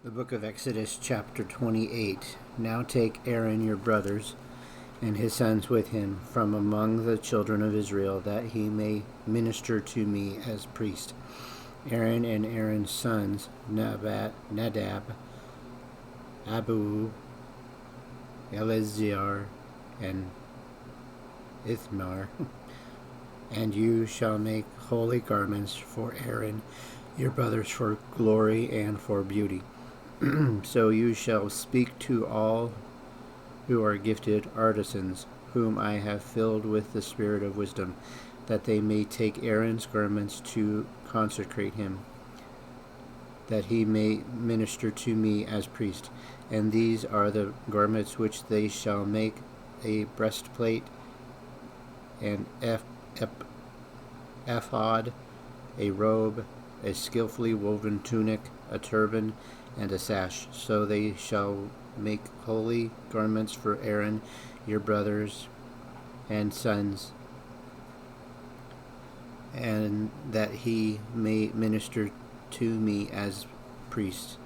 The book of Exodus, chapter 28. Now take Aaron your brothers and his sons with him from among the children of Israel, that he may minister to me as priest. Aaron and Aaron's sons, Nadab, Abihu, Eleazar, and Ithamar. And you shall make holy garments for Aaron your brothers, for glory and for beauty. So you shall speak to all who are gifted artisans, whom I have filled with the spirit of wisdom, that they may take Aaron's garments to consecrate him, that he may minister to me as priest. And these are the garments which they shall make: a breastplate, an ephod, a robe, a skillfully woven tunic, a turban, and a sash. So they shall make holy garments for Aaron your brothers and sons, and that he may minister to me as priest.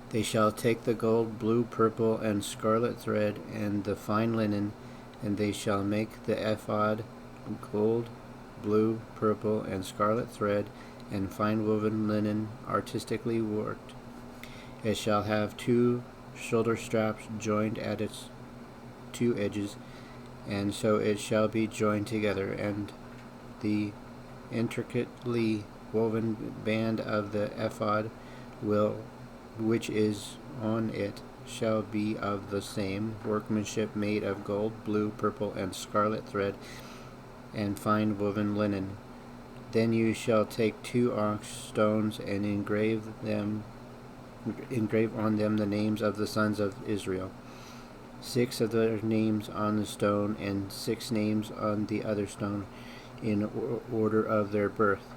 They shall take the gold, blue, purple, and scarlet thread, and the fine linen, and they shall make the ephod: gold, blue, purple, and scarlet thread, and fine woven linen, artistically worked. It shall have 2 shoulder straps joined at its 2 edges, and so it shall be joined together. And the intricately woven band of the ephod, which is on it, shall be of the same workmanship, made of gold, blue, purple, and scarlet thread, and fine woven linen. Then you shall take 2 onyx stones and engrave on them the names of the sons of Israel, 6 of their names on the stone, and 6 names on the other stone, in order of their birth,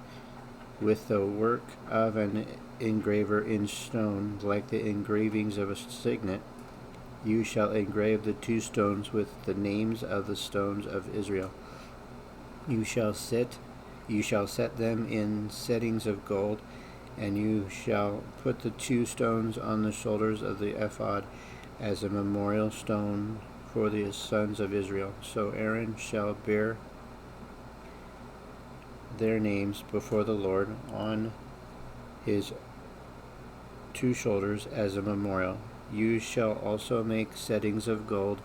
with the work of an engraver in stone, like the engravings of a signet. You shall engrave the 2 stones with the names of the stones of Israel. You shall set them in settings of gold, and you shall put the 2 stones on the shoulders of the ephod as a memorial stone for the sons of Israel. So Aaron shall bear their names before the Lord on his 2 shoulders as a memorial. You shall also make settings of gold,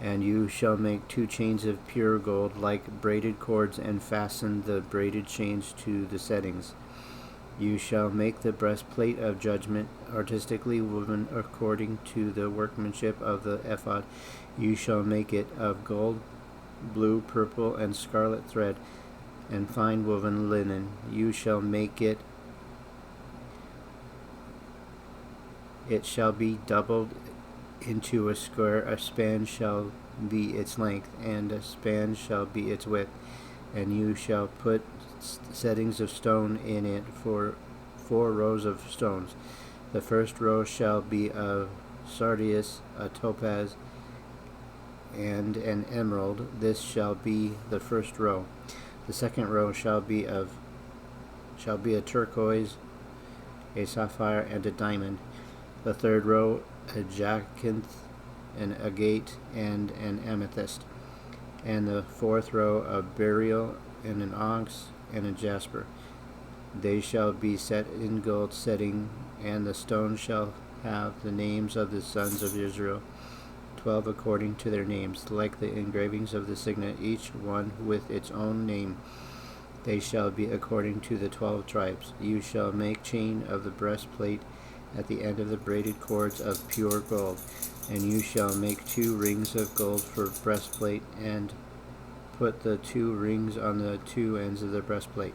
and you shall make 2 chains of pure gold, like braided cords, and fasten the braided chains to the settings. You shall make the breastplate of judgment, artistically woven according to the workmanship of the ephod. You shall make it of gold, blue, purple, and scarlet thread, and fine woven linen. You shall make it. It shall be doubled into a square. A span shall be its length, and a span shall be its width. And you shall put settings of stone in it for 4 rows of stones. The first row shall be of sardius, a topaz, and an emerald. This shall be the first row. The second row shall be a turquoise, a sapphire, and a diamond. The third row a jacinth, an agate, and an amethyst. And the fourth row a beryl, and an onyx, and a jasper. They shall be set in gold setting, and the stone shall have the names of the sons of Israel, 12 according to their names, like the engravings of the signet, each one with its own name. They shall be according to the 12 tribes. You shall make chain of the breastplate at the end of the braided cords of pure gold. And you shall make 2 rings of gold for breastplate, and put the 2 rings on the 2 ends of the breastplate.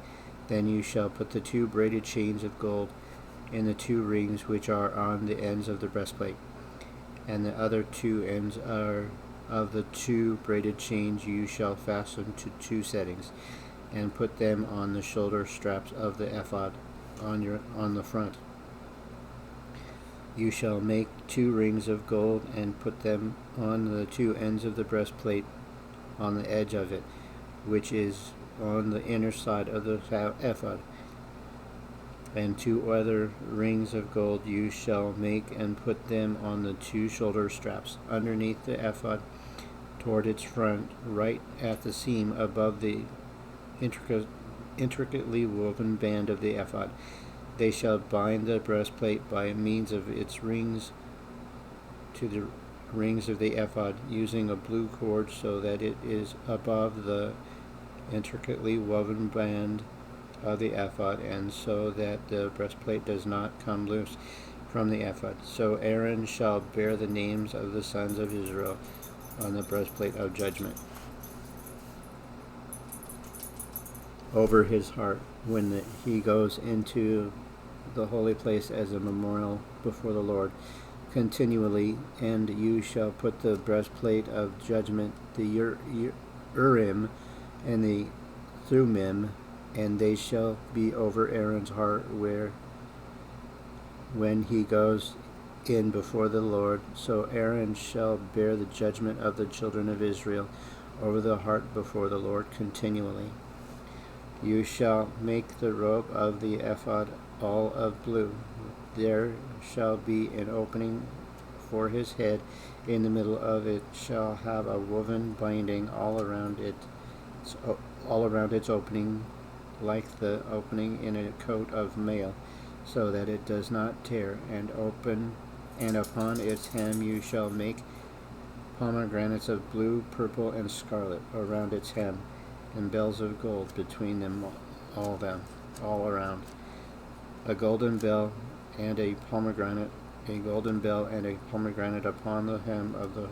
Then you shall put the 2 braided chains of gold in the 2 rings which are on the ends of the breastplate. And the other 2 ends are of the 2 braided chains you shall fasten to 2 settings, and put them on the shoulder straps of the ephod on the front. You shall make 2 rings of gold, and put them on the 2 ends of the breastplate on the edge of it, which is on the inner side of the ephod. And 2 other rings of gold you shall make, and put them on the 2 shoulder straps underneath the ephod toward its front, right at the seam above the intricately woven band of the ephod. They shall bind the breastplate by means of its rings to the rings of the ephod, using a blue cord so that it is above the intricately woven band of the ephod, and so that the breastplate does not come loose from the ephod. So Aaron shall bear the names of the sons of Israel on the breastplate of judgment over his heart when he goes into the holy place as a memorial before the Lord continually. And you shall put the breastplate of judgment, the Urim and the Thummim, and they shall be over Aaron's heart when he goes in before the Lord. So Aaron shall bear the judgment of the children of Israel over the heart before the Lord continually. You shall make the robe of the ephod all of blue. There shall be an opening for his head. In the middle of it shall have a woven binding all around its opening, like the opening in a coat of mail, so that it does not tear. And upon its hem you shall make pomegranates of blue, purple, and scarlet around its hem, and bells of gold between them all around. A golden bell and a pomegranate upon the hem of the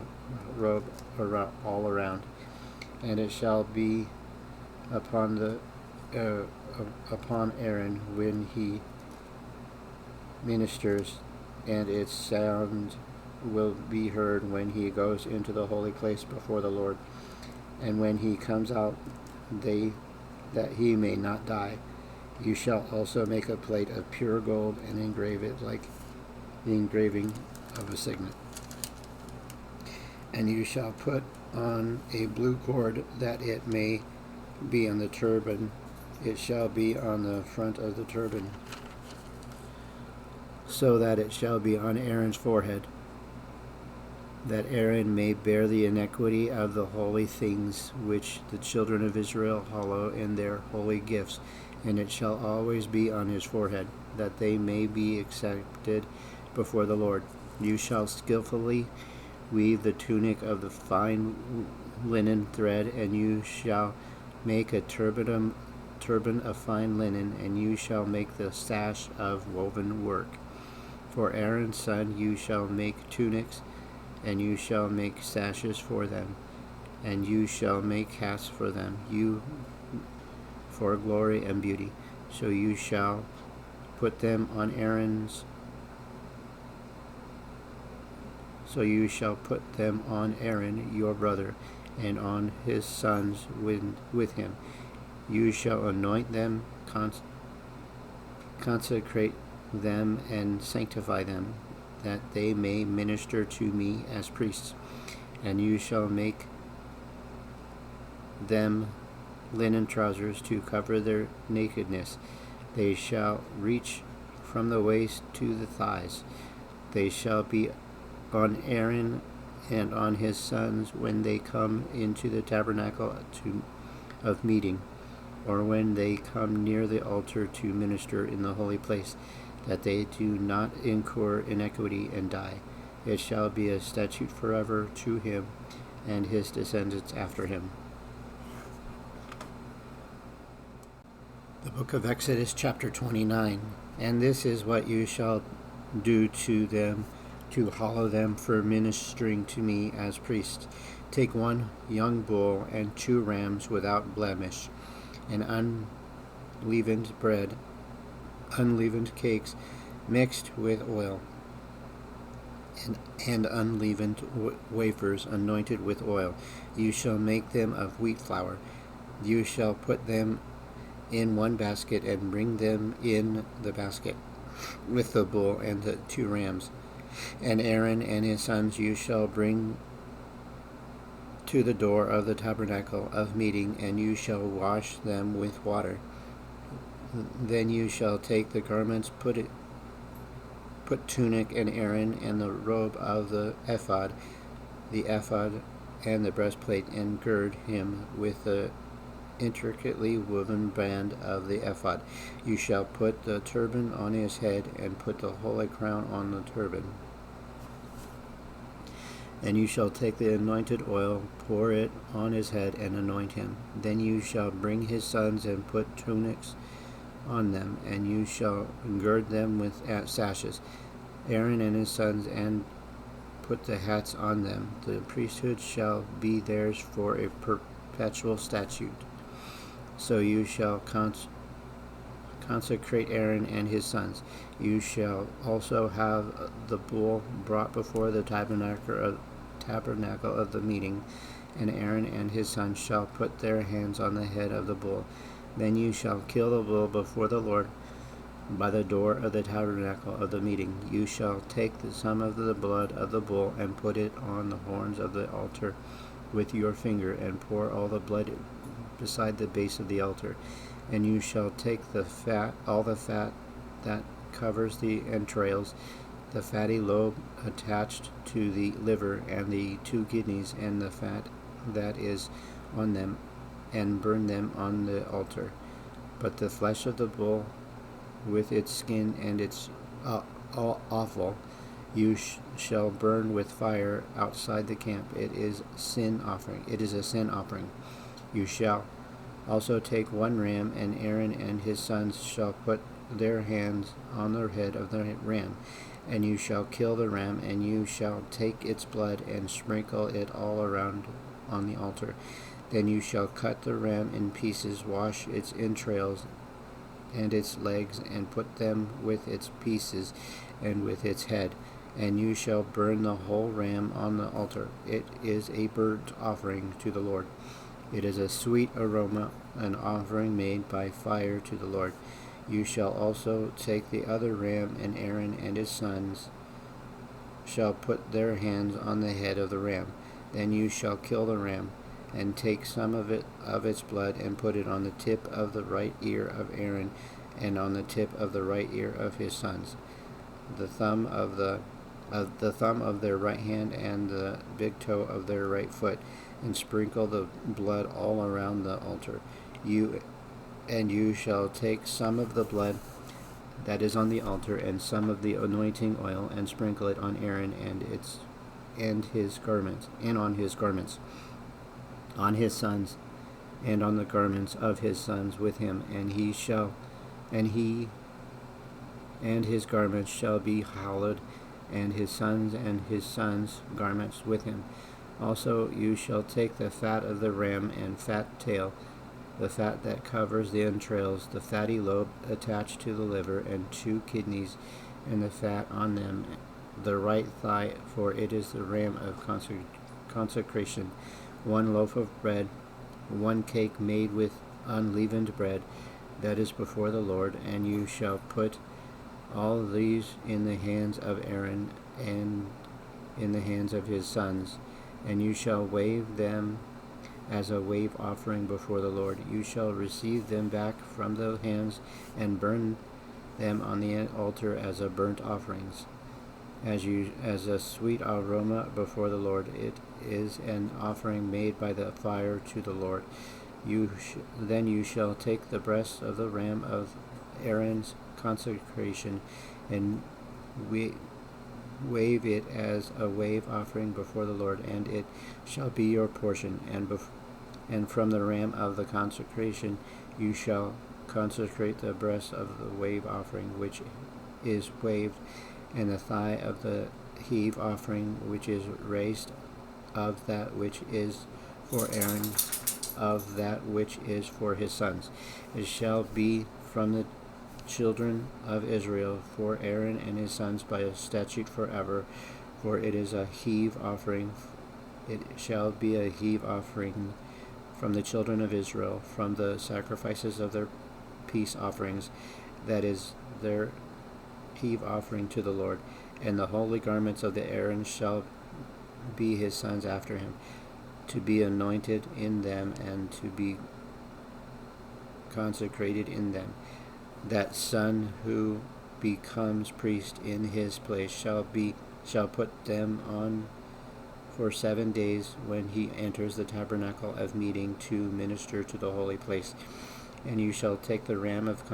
robe all around. And it shall be upon Aaron when he ministers, and its sound will be heard when he goes into the holy place before the Lord, and when he comes out, that he may not die. You shall also make a plate of pure gold and engrave it like the engraving of a signet. And you shall put on a blue cord that it may be on the turban. It shall be on the front of the turban, so that it shall be on Aaron's forehead, that Aaron may bear the iniquity of the holy things which the children of Israel hallow in their holy gifts, and it shall always be on his forehead, that they may be accepted before the Lord. You shall skillfully weave the tunic of the fine linen thread, and you shall make a turban of fine linen, and you shall make the sash of woven work. For Aaron's son you shall make tunics, and you shall make sashes for them, and you shall make hats for them, you for glory and beauty. So you shall put them on Aaron your brother, and on his sons with him. You shall anoint them, consecrate them, and sanctify them, that they may minister to me as priests. And you shall make them linen trousers to cover their nakedness. They shall reach from the waist to the thighs. They shall be on Aaron and on his sons when they come into the tabernacle of meeting, or when they come near the altar to minister in the holy place, that they do not incur iniquity and die. It shall be a statute forever to him and his descendants after him. The book of Exodus, chapter 29. And this is what you shall do to them, to hallow them for ministering to me as priests. Take 1 young bull and 2 rams without blemish, and unleavened bread, unleavened cakes mixed with oil, and unleavened wafers anointed with oil. You shall make them of wheat flour. You shall put them in 1 basket, and bring them in the basket with the bull and the 2 rams. And Aaron and his sons you shall bring to the door of the tabernacle of meeting, and you shall wash them with water. Then you shall take the garments, put tunic and Aaron, and the robe of the ephod and the breastplate, and gird him with the intricately woven band of the ephod. You shall put the turban on his head, and put the holy crown on the turban. And you shall take the anointed oil, pour it on his head, and anoint him. Then you shall bring his sons, and put tunics on them, and you shall gird them with sashes. Aaron and his sons, and put the hats on them. The priesthood shall be theirs for a perpetual statute. So you shall consecrate Aaron and his sons. You shall also have the bull brought before the tabernacle of the meeting, and Aaron and his sons shall put their hands on the head of the bull. Then you shall kill the bull before the Lord by the door of the tabernacle of the meeting. You shall take some of the blood of the bull, and put it on the horns of the altar with your finger, and pour all the blood beside the base of the altar. And you shall take all the fat that covers the entrails, the fatty lobe attached to the liver, and the 2 kidneys, and the fat that is on them, and burn them on the altar. But the flesh of the bull, with its skin and its offal, you shall burn with fire outside the camp. It is a sin offering. You shall also take 1 ram, and Aaron and his sons shall put their hands on the head of the ram, and you shall kill the ram, and you shall take its blood and sprinkle it all around on the altar. Then you shall cut the ram in pieces, wash its entrails and its legs, and put them with its pieces and with its head, and you shall burn the whole ram on the altar. It is a burnt offering to the Lord. It is a sweet aroma, an offering made by fire to the Lord. You shall also take the other ram, and Aaron and his sons shall put their hands on the head of the ram. Then you shall kill the ram, and take some of its blood, and put it on the tip of the right ear of Aaron, and on the tip of the right ear of his sons, the thumb of their right hand, and the big toe of their right foot, and sprinkle the blood all around the altar. You shall take some of the blood that is on the altar, and some of the anointing oil, and sprinkle it on Aaron and his garments, and on his garments, on his sons, and on the garments of his sons with him, and he and his garments shall be hallowed, and his sons' garments with him. Also you shall take the fat of the ram and fat tail, the fat that covers the entrails, the fatty lobe attached to the liver, and 2 kidneys, and the fat on them, the right thigh, for it is the ram of consecration. 1 loaf of bread, 1 cake made with unleavened bread, that is before the Lord. And you shall put all these in the hands of Aaron and in the hands of his sons, and you shall wave them as a wave offering before the Lord. You shall receive them back from the hands, and burn them on the altar as a burnt offerings, as a sweet aroma before the Lord. It is an offering made by the fire to the Lord. Then you shall take the breast of the ram of Aaron's consecration, and wave it as a wave offering before the Lord, and it shall be your portion. And from the ram of the consecration you shall consecrate the breast of the wave offering which is waved, and the thigh of the heave offering which is raised, of that which is for Aaron, of that which is for his sons. It shall be from the children of Israel for Aaron and his sons by a statute forever, for it is a heave offering. It shall be a heave offering from the children of Israel, from the sacrifices of their peace offerings, that is their heave offering to the Lord. And the holy garments of the Aaron shall be his sons after him, to be anointed in them, and to be consecrated in them. That son who becomes priest in his place shall put them on for 7 days when he enters the tabernacle of meeting to minister to the holy place. And you shall take the ram of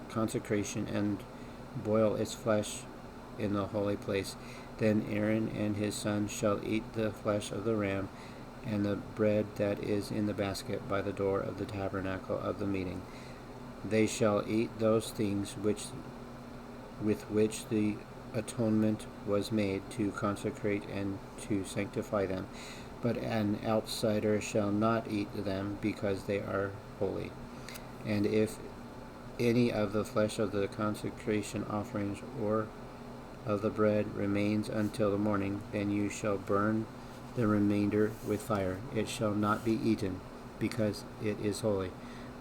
consecration and boil its flesh in the holy place. Then Aaron and his sons shall eat the flesh of the ram and the bread that is in the basket by the door of the tabernacle of the meeting. They shall eat those things with which the atonement was made to consecrate and to sanctify them. But an outsider shall not eat them, because they are holy. And if any of the flesh of the consecration offerings or of the bread remains until the morning, then you shall burn the remainder with fire. It shall not be eaten, because it is holy.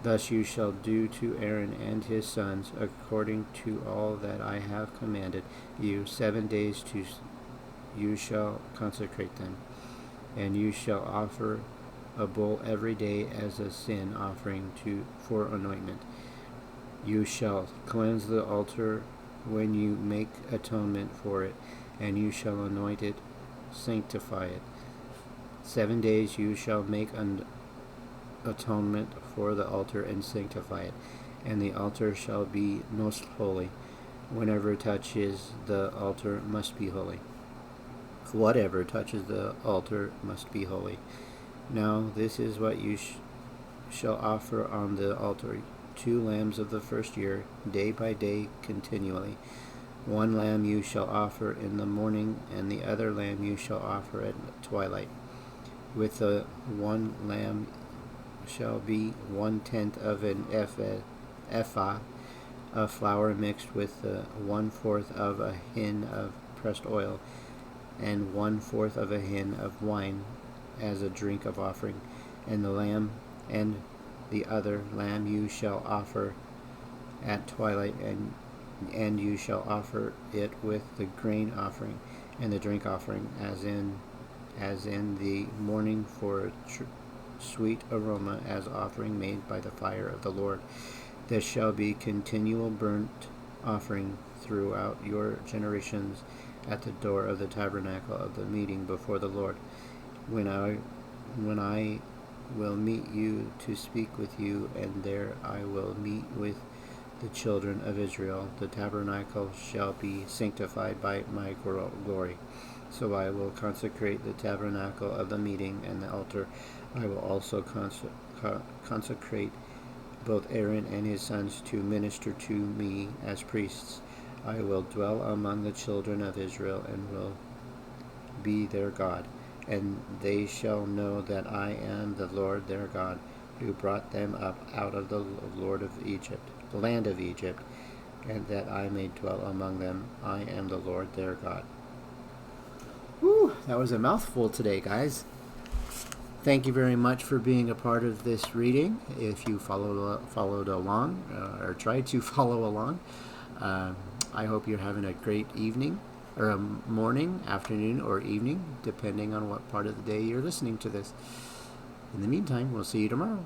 Thus you shall do to Aaron and his sons, according to all that I have commanded you. 7 days you shall consecrate them, and you shall offer a bull every day as a sin offering for anointment. You shall cleanse the altar when you make atonement for it, and you shall anoint it, sanctify it. 7 days you shall make an atonement for the altar and sanctify it, and the altar shall be most holy. Whenever touches the altar must be holy. Whatever touches the altar must be holy. Now this is what you shall offer on the altar: 2 lambs of the first year, day by day, continually. 1 lamb you shall offer in the morning, and the other lamb you shall offer at twilight. With the 1 lamb shall be 1/10 of an ephah of flour mixed with 1/4 of a hin of pressed oil, and 1/4 of a hin of wine as a drink of offering. And the lamb and the other lamb you shall offer at twilight, and you shall offer it with the grain offering and the drink offering as in the morning, for sweet aroma, as offering made by the fire of the Lord. This shall be continual burnt offering throughout your generations at the door of the tabernacle of the meeting before the Lord. When I will meet you to speak with you, and there I will meet with the children of Israel. The tabernacle shall be sanctified by my glory. So I will consecrate the tabernacle of the meeting and the altar. I will also consecrate both Aaron and his sons to minister to me as priests. I will dwell among the children of Israel and will be their God. And they shall know that I am the Lord their God, who brought them up out of the land of Egypt, and that I may dwell among them. I am the Lord their God. Whew, that was a mouthful today, guys. Thank you very much for being a part of this reading. If you followed along, or tried to follow along, I hope you're having a great evening, or a morning, afternoon, or evening, depending on what part of the day you're listening to this. In the meantime, we'll see you tomorrow.